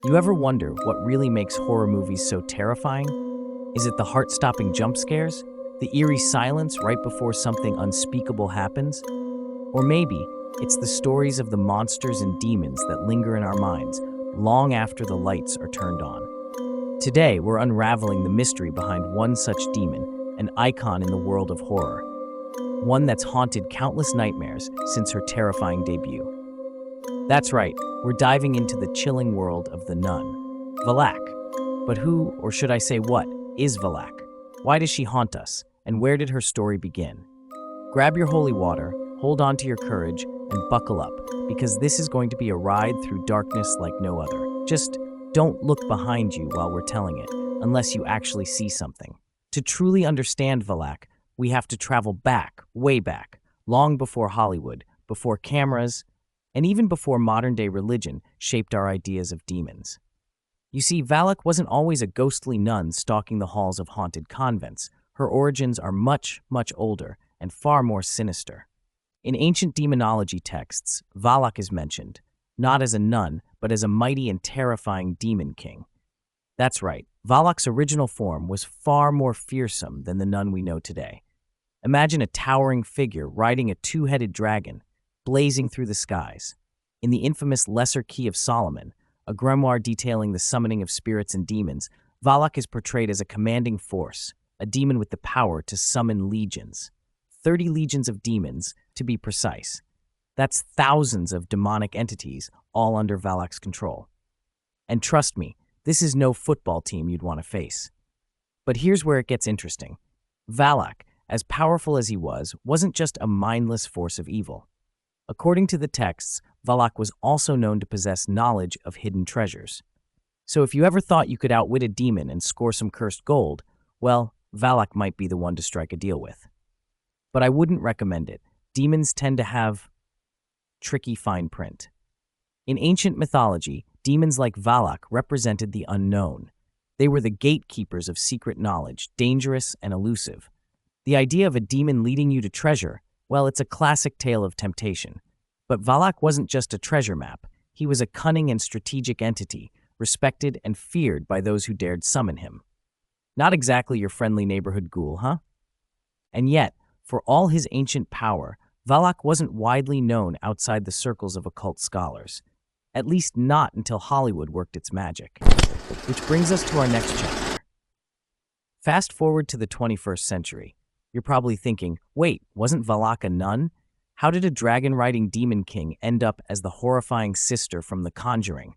You ever wonder what really makes horror movies so terrifying? Is it the heart-stopping jump scares? The eerie silence right before something unspeakable happens? Or maybe it's the stories of the monsters and demons that linger in our minds long after the lights are turned on. Today, we're unraveling the mystery behind one such demon, an icon in the world of horror. One that's haunted countless nightmares since her terrifying debut. That's right, we're diving into the chilling world of the nun, Valak. But who, or should I say what, is Valak? Why does she haunt us? And where did her story begin? Grab your holy water, hold on to your courage, and buckle up, because this is going to be a ride through darkness like no other. Just don't look behind you while we're telling it, unless you actually see something. To truly understand Valak, we have to travel back, way back, long before Hollywood, before cameras, and even before modern-day religion shaped our ideas of demons. You see, Valak wasn't always a ghostly nun stalking the halls of haunted convents. Her origins are much, much older and far more sinister. In ancient demonology texts, Valak is mentioned, not as a nun, but as a mighty and terrifying demon king. That's right, Valak's original form was far more fearsome than the nun we know today. Imagine a towering figure riding a two-headed dragon, blazing through the skies. In the infamous Lesser Key of Solomon, a grimoire detailing the summoning of spirits and demons, Valak is portrayed as a commanding force, a demon with the power to summon legions. 30 legions of demons, to be precise. That's thousands of demonic entities, all under Valak's control. And trust me, this is no football team you'd want to face. But here's where it gets interesting. Valak, as powerful as he was, wasn't just a mindless force of evil. According to the texts, Valak was also known to possess knowledge of hidden treasures. So if you ever thought you could outwit a demon and score some cursed gold, well, Valak might be the one to strike a deal with. But I wouldn't recommend it. Demons tend to have tricky fine print. In ancient mythology, demons like Valak represented the unknown. They were the gatekeepers of secret knowledge, dangerous and elusive. The idea of a demon leading you to treasure, well, it's a classic tale of temptation. But Valak wasn't just a treasure map. He was a cunning and strategic entity, respected and feared by those who dared summon him. Not exactly your friendly neighborhood ghoul, huh? And yet, for all his ancient power, Valak wasn't widely known outside the circles of occult scholars. At least not until Hollywood worked its magic. Which brings us to our next chapter. Fast forward to the 21st century. You're probably thinking, wait, wasn't Valak a nun? How did a dragon-riding demon king end up as the horrifying sister from The Conjuring?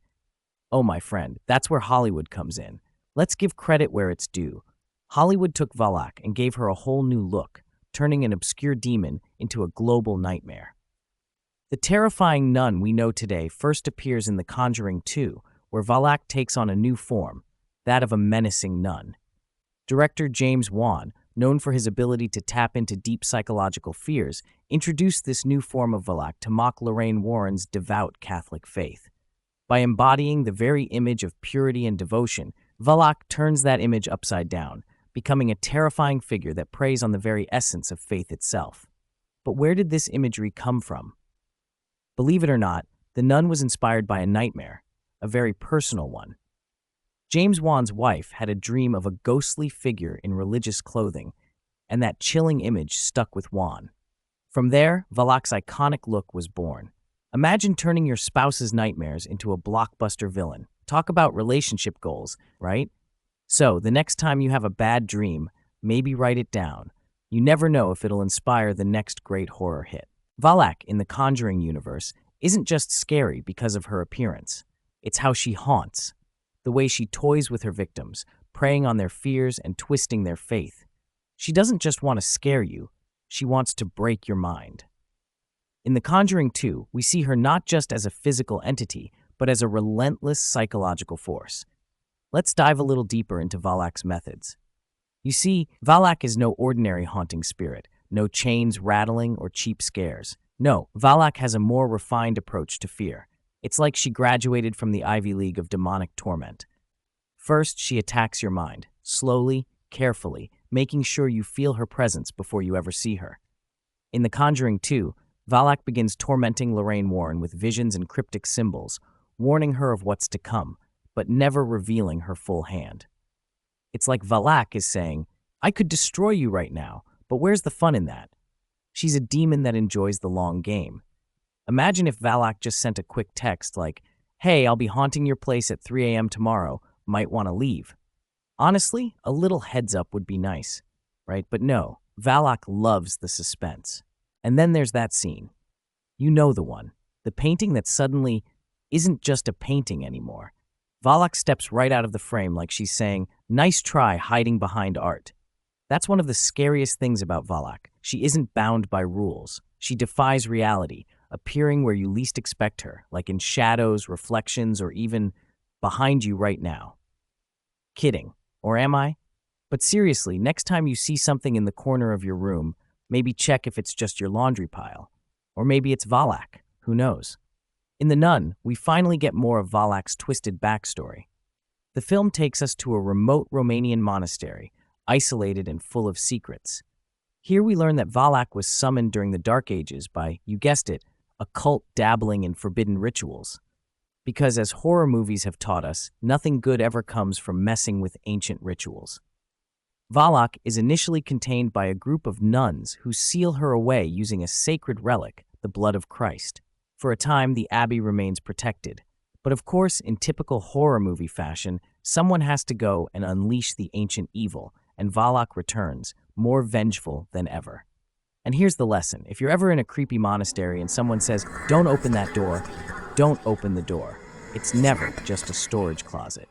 Oh, my friend, that's where Hollywood comes in. Let's give credit where it's due. Hollywood took Valak and gave her a whole new look, turning an obscure demon into a global nightmare. The terrifying nun we know today first appears in The Conjuring 2, where Valak takes on a new form, that of a menacing nun. Director James Wan, known for his ability to tap into deep psychological fears, introduced this new form of Valak to mock Lorraine Warren's devout Catholic faith. By embodying the very image of purity and devotion, Valak turns that image upside down, becoming a terrifying figure that preys on the very essence of faith itself. But where did this imagery come from? Believe it or not, the nun was inspired by a nightmare, a very personal one. James Wan's wife had a dream of a ghostly figure in religious clothing, and that chilling image stuck with Wan. From there, Valak's iconic look was born. Imagine turning your spouse's nightmares into a blockbuster villain. Talk about relationship goals, right? So, the next time you have a bad dream, maybe write it down. You never know if it'll inspire the next great horror hit. Valak in the Conjuring universe isn't just scary because of her appearance. It's how she haunts. The way she toys with her victims, preying on their fears and twisting their faith. She doesn't just want to scare you, she wants to break your mind. In The Conjuring 2, we see her not just as a physical entity, but as a relentless psychological force. Let's dive a little deeper into Valak's methods. You see, Valak is no ordinary haunting spirit, no chains rattling or cheap scares. No, Valak has a more refined approach to fear. It's like she graduated from the Ivy League of demonic torment. First, she attacks your mind, slowly, carefully, making sure you feel her presence before you ever see her. In The Conjuring 2, Valak begins tormenting Lorraine Warren with visions and cryptic symbols, warning her of what's to come, but never revealing her full hand. It's like Valak is saying, I could destroy you right now, but where's the fun in that? She's a demon that enjoys the long game. Imagine if Valak just sent a quick text like, hey, I'll be haunting your place at 3 a.m. tomorrow, might want to leave. Honestly, a little heads up would be nice, right? But no, Valak loves the suspense. And then there's that scene. You know the one. The painting that suddenly isn't just a painting anymore. Valak steps right out of the frame like she's saying, nice try hiding behind art. That's one of the scariest things about Valak. She isn't bound by rules. She defies reality, appearing where you least expect her, like in shadows, reflections, or even behind you right now. Kidding. Or am I? But seriously, next time you see something in the corner of your room, maybe check if it's just your laundry pile. Or maybe it's Valak. Who knows? In The Nun, we finally get more of Valak's twisted backstory. The film takes us to a remote Romanian monastery, isolated and full of secrets. Here we learn that Valak was summoned during the Dark Ages by, you guessed it, a cult dabbling in forbidden rituals. Because as horror movies have taught us, nothing good ever comes from messing with ancient rituals. Valak is initially contained by a group of nuns who seal her away using a sacred relic, the blood of Christ. For a time, the abbey remains protected. But of course, in typical horror movie fashion, someone has to go and unleash the ancient evil, and Valak returns, more vengeful than ever. And here's the lesson. If you're ever in a creepy monastery and someone says, don't open that door, don't open the door. It's never just a storage closet.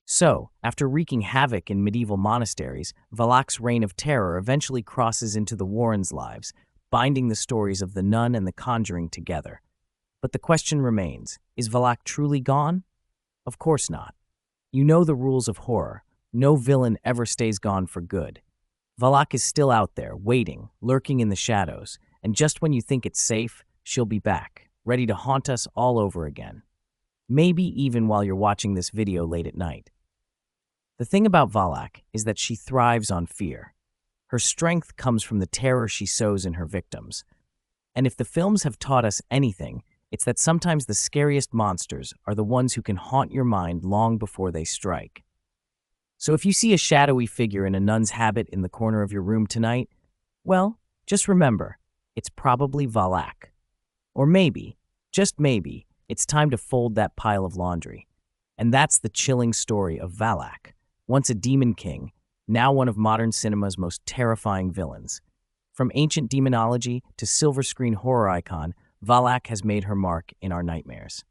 So, after wreaking havoc in medieval monasteries, Valak's reign of terror eventually crosses into the Warrens' lives, binding the stories of the Nun and the Conjuring together. But the question remains, is Valak truly gone? Of course not. You know the rules of horror. No villain ever stays gone for good. Valak is still out there, waiting, lurking in the shadows, and just when you think it's safe, she'll be back, ready to haunt us all over again. Maybe even while you're watching this video late at night. The thing about Valak is that she thrives on fear. Her strength comes from the terror she sows in her victims. And if the films have taught us anything, it's that sometimes the scariest monsters are the ones who can haunt your mind long before they strike. So if you see a shadowy figure in a nun's habit in the corner of your room tonight, well, just remember, it's probably Valak. Or maybe, just maybe, it's time to fold that pile of laundry. And that's the chilling story of Valak, once a demon king, now one of modern cinema's most terrifying villains. From ancient demonology to silver screen horror icon, Valak has made her mark in our nightmares.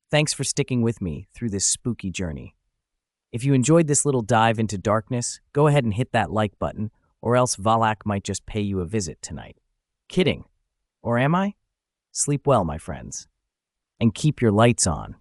Thanks for sticking with me through this spooky journey. If you enjoyed this little dive into darkness, go ahead and hit that like button, or else Valak might just pay you a visit tonight. Kidding. Or am I? Sleep well, my friends. And keep your lights on.